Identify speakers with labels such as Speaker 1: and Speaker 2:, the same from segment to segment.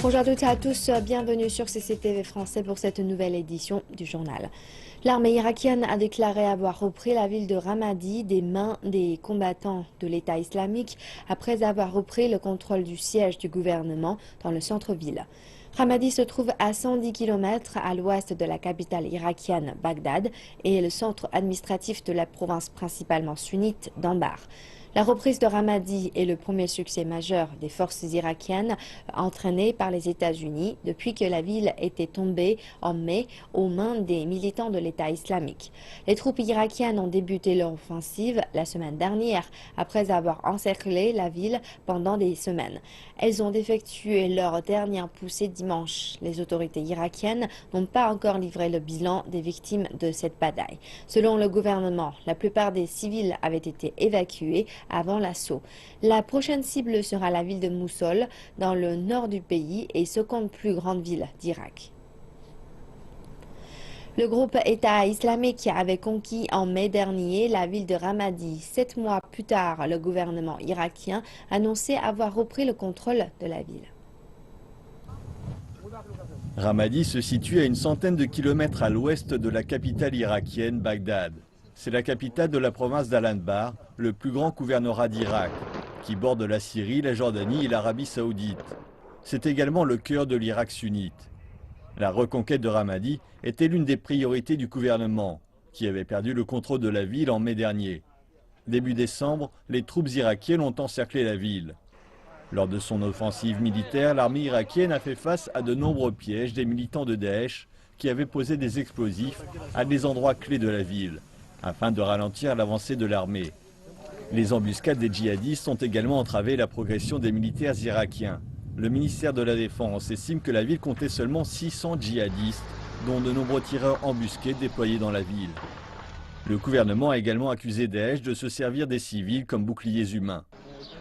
Speaker 1: Bonjour à toutes et à tous, bienvenue sur CCTV français pour cette nouvelle édition du journal. L'armée irakienne a déclaré avoir repris la ville de Ramadi des mains des combattants de l'État islamique après avoir repris le contrôle du siège du gouvernement dans le centre-ville. Ramadi se trouve à 110 km à l'ouest de la capitale irakienne Bagdad et est le centre administratif de la province principalement sunnite d'Anbar. La reprise de Ramadi est le premier succès majeur des forces irakiennes entraînées par les États-Unis depuis que la ville était tombée en mai aux mains des militants de l'État islamique. Les troupes irakiennes ont débuté leur offensive la semaine dernière après avoir encerclé la ville pendant des semaines. Elles ont effectué leur dernière poussée dimanche. Les autorités irakiennes n'ont pas encore livré le bilan des victimes de cette bataille. Selon le gouvernement, la plupart des civils avaient été évacués avant l'assaut. La prochaine cible sera la ville de Moussoul, dans le nord du pays et seconde plus grande ville d'Irak. Le groupe État islamique avait conquis en mai dernier la ville de Ramadi. 7 mois plus tard, le gouvernement irakien annonçait avoir repris le contrôle de la ville.
Speaker 2: Ramadi se situe à une centaine de kilomètres à l'ouest de la capitale irakienne, Bagdad. C'est la capitale de la province d'Al-Anbar, le plus grand gouvernorat d'Irak, qui borde la Syrie, la Jordanie et l'Arabie saoudite. C'est également le cœur de l'Irak sunnite. La reconquête de Ramadi était l'une des priorités du gouvernement, qui avait perdu le contrôle de la ville en mai dernier. Début décembre, les troupes irakiennes ont encerclé la ville. Lors de son offensive militaire, l'armée irakienne a fait face à de nombreux pièges des militants de Daesh qui avaient posé des explosifs à des endroits clés de la ville, afin de ralentir l'avancée de l'armée. Les embuscades des djihadistes ont également entravé la progression des militaires irakiens. Le ministère de la Défense estime que la ville comptait seulement 600 djihadistes, dont de nombreux tireurs embusqués déployés dans la ville. Le gouvernement a également accusé Daesh de se servir des civils comme boucliers humains.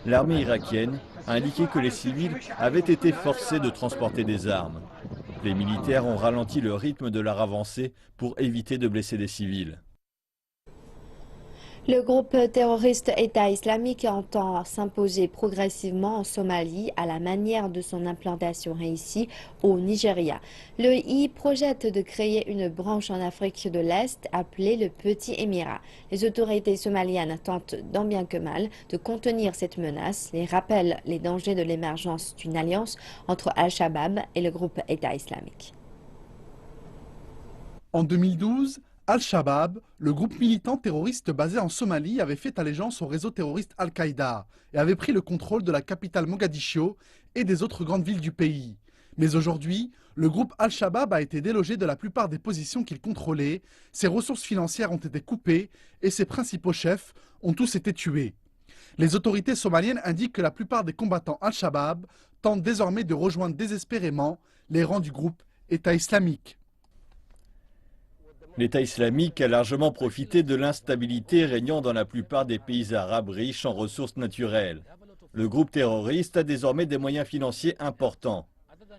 Speaker 2: L'armée irakienne a indiqué que les civils avaient été forcés de transporter des armes. Les militaires ont ralenti le rythme de leur avancée pour éviter de blesser des civils.
Speaker 1: Le groupe terroriste État islamique entend s'imposer progressivement en Somalie à la manière de son implantation réussie au Nigeria. L'EI projette de créer une branche en Afrique de l'Est appelée le Petit Émirat. Les autorités somaliennes tentent tant bien que mal de contenir cette menace et rappellent les dangers de l'émergence d'une alliance entre Al-Shabaab et le groupe État islamique.
Speaker 3: En 2012, Al-Shabaab, le groupe militant terroriste basé en Somalie, avait fait allégeance au réseau terroriste Al-Qaïda et avait pris le contrôle de la capitale Mogadiscio et des autres grandes villes du pays. Mais aujourd'hui, le groupe Al-Shabaab a été délogé de la plupart des positions qu'il contrôlait, ses ressources financières ont été coupées et ses principaux chefs ont tous été tués. Les autorités somaliennes indiquent que la plupart des combattants Al-Shabaab tentent désormais de rejoindre désespérément les rangs du groupe État islamique.
Speaker 2: L'État islamique a largement profité de l'instabilité régnant dans la plupart des pays arabes riches en ressources naturelles. Le groupe terroriste a désormais des moyens financiers importants.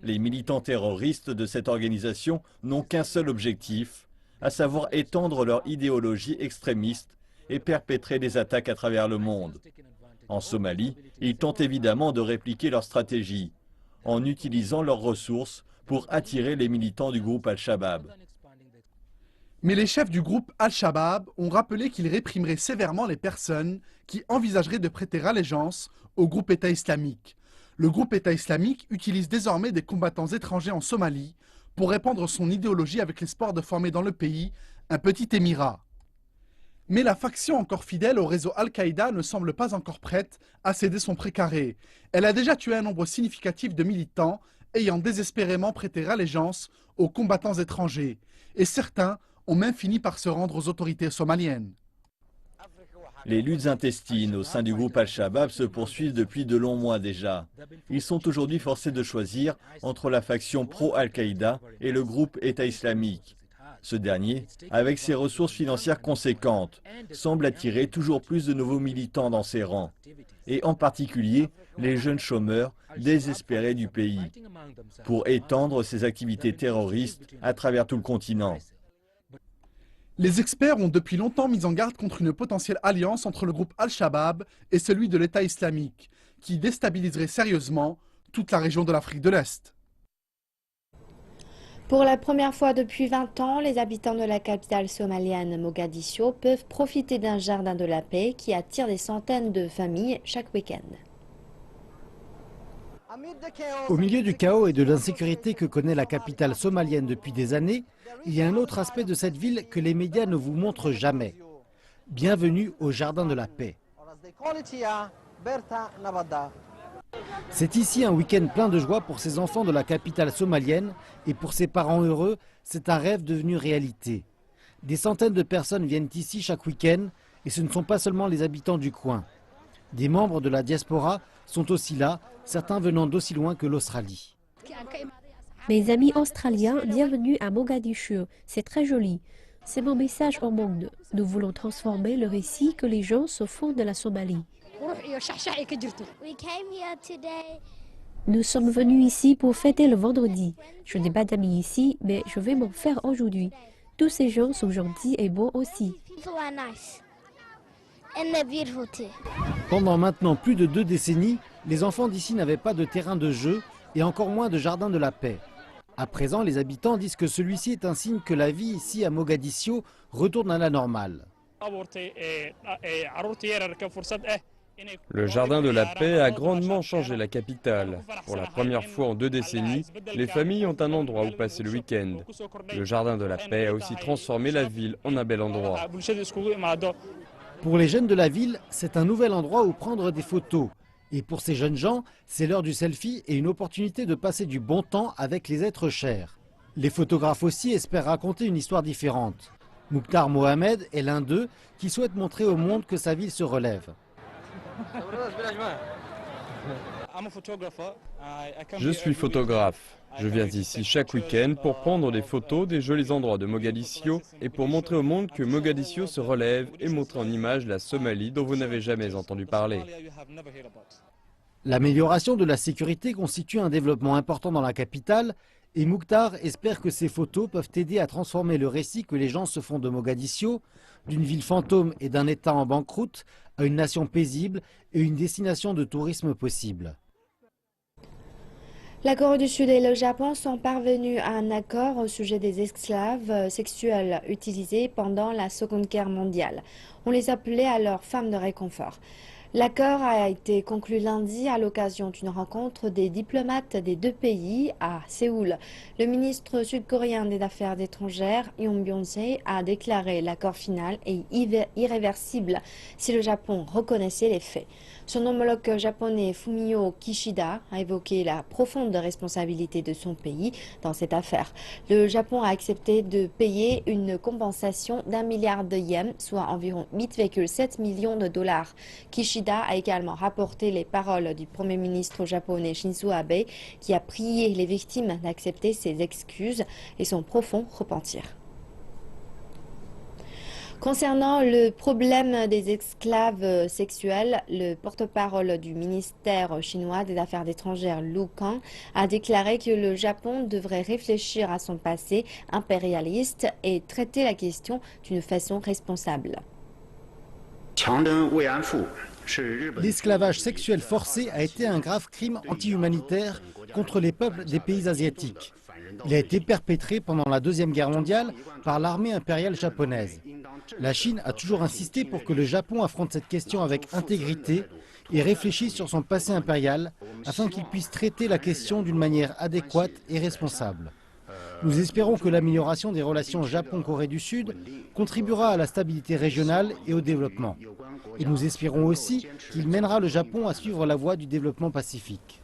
Speaker 2: Les militants terroristes de cette organisation n'ont qu'un seul objectif, à savoir étendre leur idéologie extrémiste et perpétrer des attaques à travers le monde. En Somalie, ils tentent évidemment de répliquer leur stratégie, en utilisant leurs ressources pour attirer les militants du groupe Al-Shabaab.
Speaker 3: Mais les chefs du groupe Al-Shabaab ont rappelé qu'ils réprimeraient sévèrement les personnes qui envisageraient de prêter allégeance au groupe État islamique. Le groupe État islamique utilise désormais des combattants étrangers en Somalie pour répandre son idéologie avec l'espoir de former dans le pays un petit émirat. Mais la faction encore fidèle au réseau Al-Qaïda ne semble pas encore prête à céder son précaré. Elle a déjà tué un nombre significatif de militants ayant désespérément prêté allégeance aux combattants étrangers. Et certains ont même fini par se rendre aux autorités somaliennes.
Speaker 2: Les luttes intestines au sein du groupe Al-Shabaab se poursuivent depuis de longs mois déjà. Ils sont aujourd'hui forcés de choisir entre la faction pro-Al-Qaïda et le groupe État islamique. Ce dernier, avec ses ressources financières conséquentes, semble attirer toujours plus de nouveaux militants dans ses rangs, et en particulier les jeunes chômeurs désespérés du pays, pour étendre ses activités terroristes à travers tout le continent.
Speaker 3: Les experts ont depuis longtemps mis en garde contre une potentielle alliance entre le groupe Al-Shabaab et celui de l'État islamique, qui déstabiliserait sérieusement toute la région de l'Afrique de l'Est.
Speaker 1: Pour la première fois depuis 20 ans, les habitants de la capitale somalienne Mogadiscio peuvent profiter d'un jardin de la paix qui attire des centaines de familles chaque week-end.
Speaker 4: Au milieu du chaos et de l'insécurité que connaît la capitale somalienne depuis des années, il y a un autre aspect de cette ville que les médias ne vous montrent jamais. Bienvenue au Jardin de la Paix. C'est ici un week-end plein de joie pour ces enfants de la capitale somalienne et pour ces parents heureux, c'est un rêve devenu réalité. Des centaines de personnes viennent ici chaque week-end et ce ne sont pas seulement les habitants du coin. Des membres de la diaspora sont aussi là, certains venant d'aussi loin que l'Australie.
Speaker 5: Mes amis australiens, bienvenue à Mogadiscio, c'est très joli. C'est mon message au monde. Nous voulons transformer le récit que les gens se font de la Somalie. Nous sommes venus ici pour fêter le vendredi. Je n'ai pas d'amis ici, mais je vais m'en faire aujourd'hui. Tous ces gens sont gentils et beaux aussi.
Speaker 4: Pendant maintenant plus de 2 décennies, les enfants d'ici n'avaient pas de terrain de jeu et encore moins de jardin de la paix. À présent, les habitants disent que celui-ci est un signe que la vie ici à Mogadiscio retourne à la normale.
Speaker 6: Le jardin de la paix a grandement changé la capitale. Pour la première fois en 2 décennies, les familles ont un endroit où passer le week-end. Le jardin de la paix a aussi transformé la ville en un bel endroit.
Speaker 4: Pour les jeunes de la ville, c'est un nouvel endroit où prendre des photos. Et pour ces jeunes gens, c'est l'heure du selfie et une opportunité de passer du bon temps avec les êtres chers. Les photographes aussi espèrent raconter une histoire différente. Mukhtar Mohamed est l'un d'eux qui souhaite montrer au monde que sa ville se relève.
Speaker 6: Je suis photographe. Je viens ici chaque week-end pour prendre des photos des jolis endroits de Mogadiscio et pour montrer au monde que Mogadiscio se relève et montrer en image la Somalie dont vous n'avez jamais entendu parler.
Speaker 4: L'amélioration de la sécurité constitue un développement important dans la capitale et Mukhtar espère que ces photos peuvent aider à transformer le récit que les gens se font de Mogadiscio, d'une ville fantôme et d'un État en banqueroute, à une nation paisible et une destination de tourisme possible.
Speaker 1: La Corée du Sud et le Japon sont parvenus à un accord au sujet des esclaves sexuels utilisés pendant la Seconde Guerre mondiale. On les appelait alors femmes de réconfort. L'accord a été conclu lundi à l'occasion d'une rencontre des diplomates des 2 pays à Séoul. Le ministre sud-coréen des Affaires étrangères, Yoon Byung-se, a déclaré l'accord final est irréversible si le Japon reconnaissait les faits. Son homologue japonais Fumio Kishida a évoqué la profonde responsabilité de son pays dans cette affaire. Le Japon a accepté de payer une compensation d'1 milliard de yens, soit environ 8,7 millions de dollars. Kishida a également rapporté les paroles du Premier ministre japonais Shinzo Abe, qui a prié les victimes d'accepter ses excuses et son profond repentir. Concernant le problème des esclaves sexuels, le porte-parole du ministère chinois des Affaires étrangères, Lu Kang, a déclaré que le Japon devrait réfléchir à son passé impérialiste et traiter la question d'une façon responsable.
Speaker 4: L'esclavage sexuel forcé a été un grave crime anti-humanitaire contre les peuples des pays asiatiques. Il a été perpétré pendant la Deuxième Guerre mondiale par l'armée impériale japonaise. La Chine a toujours insisté pour que le Japon affronte cette question avec intégrité et réfléchisse sur son passé impérial afin qu'il puisse traiter la question d'une manière adéquate et responsable. Nous espérons que l'amélioration des relations Japon-Corée du Sud contribuera à la stabilité régionale et au développement. Et nous espérons aussi qu'il mènera le Japon à suivre la voie du développement pacifique.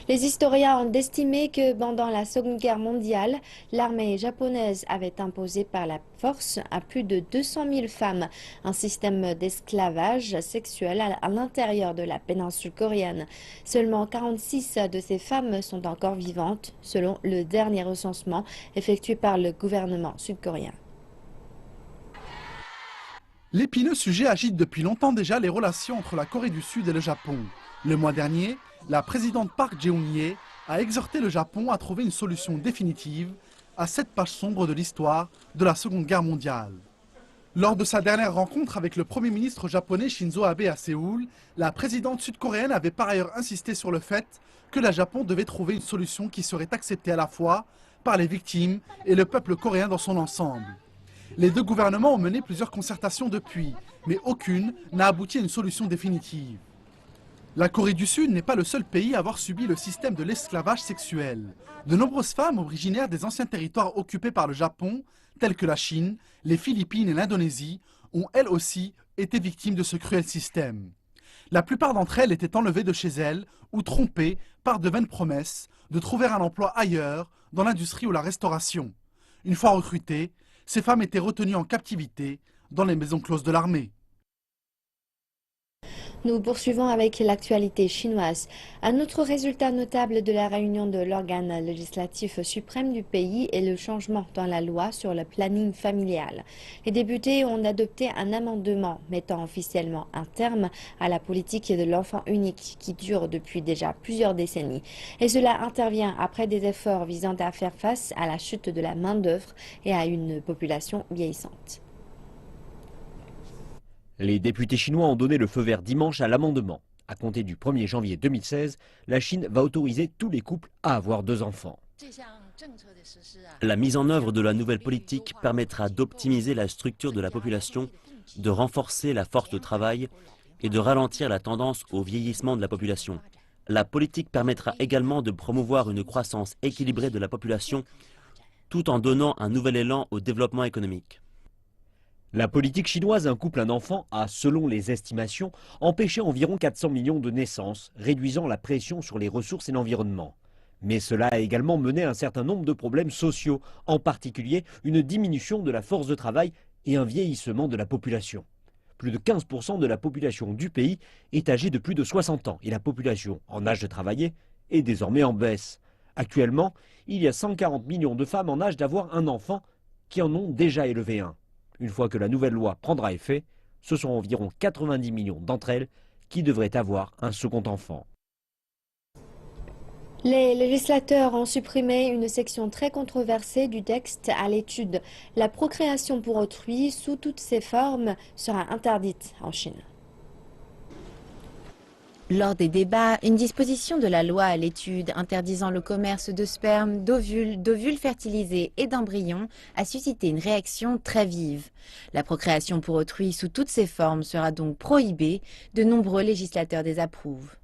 Speaker 1: Les historiens ont estimé que pendant la Seconde Guerre mondiale, l'armée japonaise avait imposé par la force à plus de 200 000 femmes un système d'esclavage sexuel à l'intérieur de la péninsule coréenne. Seulement 46 de ces femmes sont encore vivantes, selon le dernier recensement effectué par le gouvernement sud-coréen.
Speaker 3: L'épineux sujet agite depuis longtemps déjà les relations entre la Corée du Sud et le Japon. Le mois dernier, la présidente Park Geun-hye a exhorté le Japon à trouver une solution définitive à cette page sombre de l'histoire de la Seconde Guerre mondiale. Lors de sa dernière rencontre avec le Premier ministre japonais Shinzo Abe à Séoul, la présidente sud-coréenne avait par ailleurs insisté sur le fait que le Japon devait trouver une solution qui serait acceptée à la fois par les victimes et le peuple coréen dans son ensemble. Les deux gouvernements ont mené plusieurs concertations depuis, mais aucune n'a abouti à une solution définitive. La Corée du Sud n'est pas le seul pays à avoir subi le système de l'esclavage sexuel. De nombreuses femmes originaires des anciens territoires occupés par le Japon, telles que la Chine, les Philippines et l'Indonésie, ont elles aussi été victimes de ce cruel système. La plupart d'entre elles étaient enlevées de chez elles ou trompées par de vaines promesses de trouver un emploi ailleurs, dans l'industrie ou la restauration. Une fois recrutées, ces femmes étaient retenues en captivité dans les maisons closes de l'armée.
Speaker 1: Nous poursuivons avec l'actualité chinoise. Un autre résultat notable de la réunion de l'organe législatif suprême du pays est le changement dans la loi sur le planning familial. Les députés ont adopté un amendement mettant officiellement un terme à la politique de l'enfant unique qui dure depuis déjà plusieurs décennies. Et cela intervient après des efforts visant à faire face à la chute de la main-d'œuvre et à une population vieillissante.
Speaker 7: Les députés chinois ont donné le feu vert dimanche à l'amendement. À compter du 1er janvier 2016, la Chine va autoriser tous les couples à avoir 2 enfants.
Speaker 8: La mise en œuvre de la nouvelle politique permettra d'optimiser la structure de la population, de renforcer la force de travail et de ralentir la tendance au vieillissement de la population. La politique permettra également de promouvoir une croissance équilibrée de la population tout en donnant un nouvel élan au développement économique.
Speaker 7: La politique chinoise un couple un enfant a, selon les estimations, empêché environ 400 millions de naissances, réduisant la pression sur les ressources et l'environnement. Mais cela a également mené à un certain nombre de problèmes sociaux, en particulier une diminution de la force de travail et un vieillissement de la population. Plus de 15% de la population du pays est âgée de plus de 60 ans et la population en âge de travailler est désormais en baisse. Actuellement, il y a 140 millions de femmes en âge d'avoir un enfant qui en ont déjà élevé un. Une fois que la nouvelle loi prendra effet, ce sont environ 90 millions d'entre elles qui devraient avoir un second enfant.
Speaker 1: Les législateurs ont supprimé une section très controversée du texte à l'étude. La procréation pour autrui, sous toutes ses formes, sera interdite en Chine.
Speaker 9: Lors des débats, une disposition de la loi à l'étude interdisant le commerce de sperme, d'ovules fertilisés et d'embryons a suscité une réaction très vive. La procréation pour autrui sous toutes ses formes sera donc prohibée. De nombreux législateurs désapprouvent.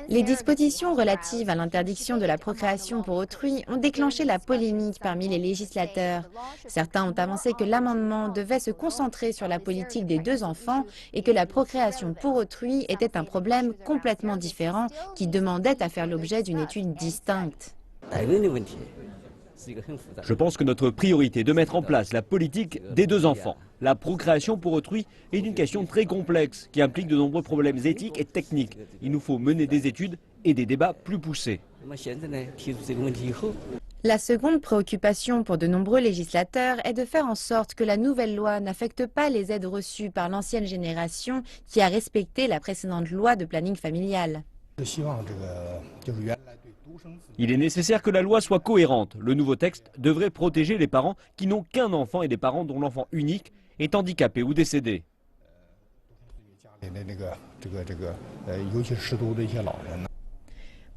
Speaker 9: Les dispositions relatives à l'interdiction de la procréation pour autrui ont déclenché la polémique parmi les législateurs. Certains ont avancé que l'amendement devait se concentrer sur la politique des 2 enfants et que la procréation pour autrui était un problème complètement différent qui demandait à faire l'objet d'une étude distincte.
Speaker 7: Je pense que notre priorité est de mettre en place la politique des 2 enfants. La procréation pour autrui est une question très complexe qui implique de nombreux problèmes éthiques et techniques. Il nous faut mener des études et des débats plus poussés.
Speaker 9: La seconde préoccupation pour de nombreux législateurs est de faire en sorte que la nouvelle loi n'affecte pas les aides reçues par l'ancienne génération qui a respecté la précédente loi de planning familial.
Speaker 7: Il est nécessaire que la loi soit cohérente. Le nouveau texte devrait protéger les parents qui n'ont qu'un enfant et les parents dont l'enfant unique est handicapé ou décédé.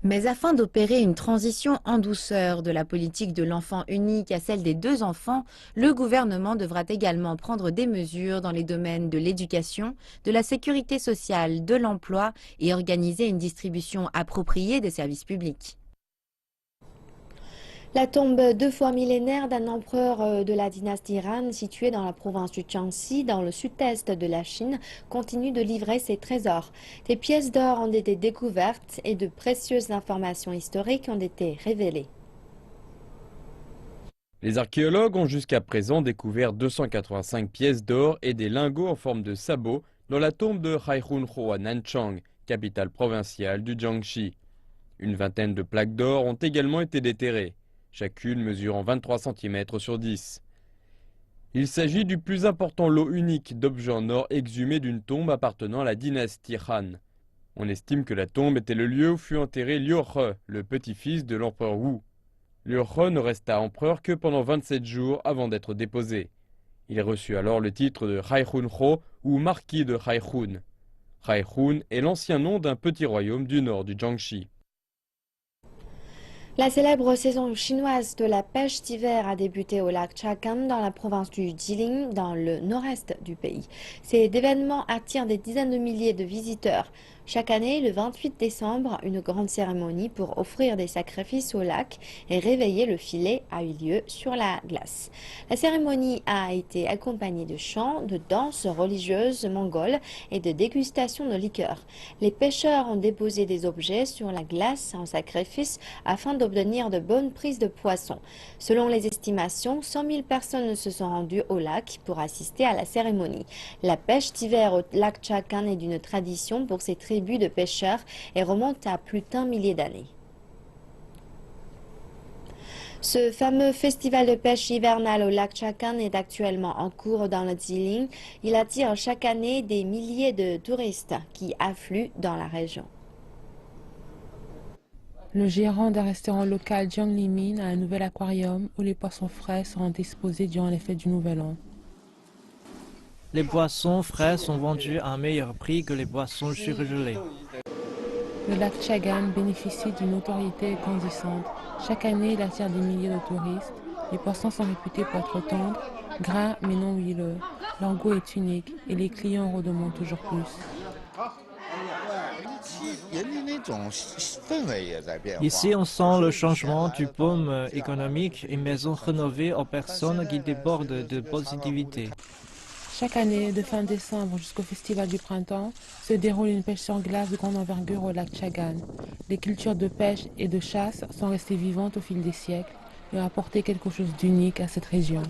Speaker 9: Mais afin d'opérer une transition en douceur de la politique de l'enfant unique à celle des 2 enfants, le gouvernement devra également prendre des mesures dans les domaines de l'éducation, de la sécurité sociale, de l'emploi et organiser une distribution appropriée des services publics.
Speaker 1: La tombe 2 fois millénaire d'un empereur de la dynastie Han, située dans la province du Jiangxi, dans le sud-est de la Chine, continue de livrer ses trésors. Des pièces d'or ont été découvertes et de précieuses informations historiques ont été révélées.
Speaker 6: Les archéologues ont jusqu'à présent découvert 285 pièces d'or et des lingots en forme de sabot dans la tombe de Haihunhuo à Nanchang, capitale provinciale du Jiangxi. Une vingtaine de plaques d'or ont également été déterrées, chacune mesurant 23 cm sur 10. Il s'agit du plus important lot unique d'objets en or exhumés d'une tombe appartenant à la dynastie Han. On estime que la tombe était le lieu où fut enterré Liu He, le petit-fils de l'empereur Wu. Le He ne resta empereur que pendant 27 jours avant d'être déposé. Il reçut alors le titre de Haihunho ou marquis de Haihun. Haihun est l'ancien nom d'un petit royaume du nord du Jiangxi.
Speaker 1: La célèbre saison chinoise de la pêche d'hiver a débuté au lac Chakan dans la province du Jilin, dans le nord-est du pays. Cet événement attire des dizaines de milliers de visiteurs. Chaque année, le 28 décembre, une grande cérémonie pour offrir des sacrifices au lac et réveiller le filet a eu lieu sur la glace. La cérémonie a été accompagnée de chants, de danses religieuses mongoles et de dégustation de liqueurs. Les pêcheurs ont déposé des objets sur la glace en sacrifice afin d'obtenir de bonnes prises de poissons. Selon les estimations, 100 000 personnes se sont rendues au lac pour assister à la cérémonie. La pêche d'hiver au lac Chakan est d'une tradition pour ces tribus de pêcheurs et remonte à plus d'1 millier d'années. Ce fameux festival de pêche hivernale au lac Chakan est actuellement en cours dans le Jilin. Il attire chaque année des milliers de touristes qui affluent dans la région.
Speaker 10: Le gérant d'un restaurant local, Jiang Limin, a un nouvel aquarium où les poissons frais seront disposés durant les fêtes du Nouvel An.
Speaker 11: Les poissons frais sont vendus à un meilleur prix que les poissons surgelés.
Speaker 10: Le lac Chagan bénéficie d'une notoriété grandissante. Chaque année, il attire des milliers de touristes. Les poissons sont réputés pour être tendres, gras mais non huileux. Leur goût est unique et les clients en redemandent toujours plus.
Speaker 11: Ici, on sent le changement du boom économique et maisons rénovées aux personnes qui débordent de positivité.
Speaker 10: Chaque année, de fin décembre jusqu'au festival du printemps, se déroule une pêche sur glace de grande envergure au lac Chagan. Les cultures de pêche et de chasse sont restées vivantes au fil des siècles et ont apporté quelque chose d'unique à cette région.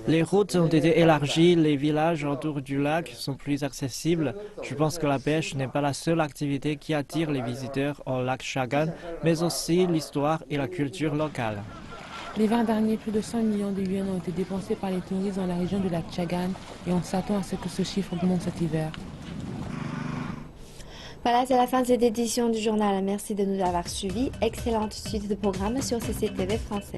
Speaker 11: Les routes ont été élargies, les villages autour du lac sont plus accessibles. Je pense que la pêche n'est pas la seule activité qui attire les visiteurs au lac Chagan, mais aussi l'histoire et la culture locale.
Speaker 10: L'hiver dernier, plus de 100 millions de yuans ont été dépensés par les touristes dans la région du lac Chagan et on s'attend à ce que ce chiffre augmente cet hiver.
Speaker 1: Voilà, c'est la fin de cette édition du journal. Merci de nous avoir suivis. Excellente suite de programme sur CCTV français.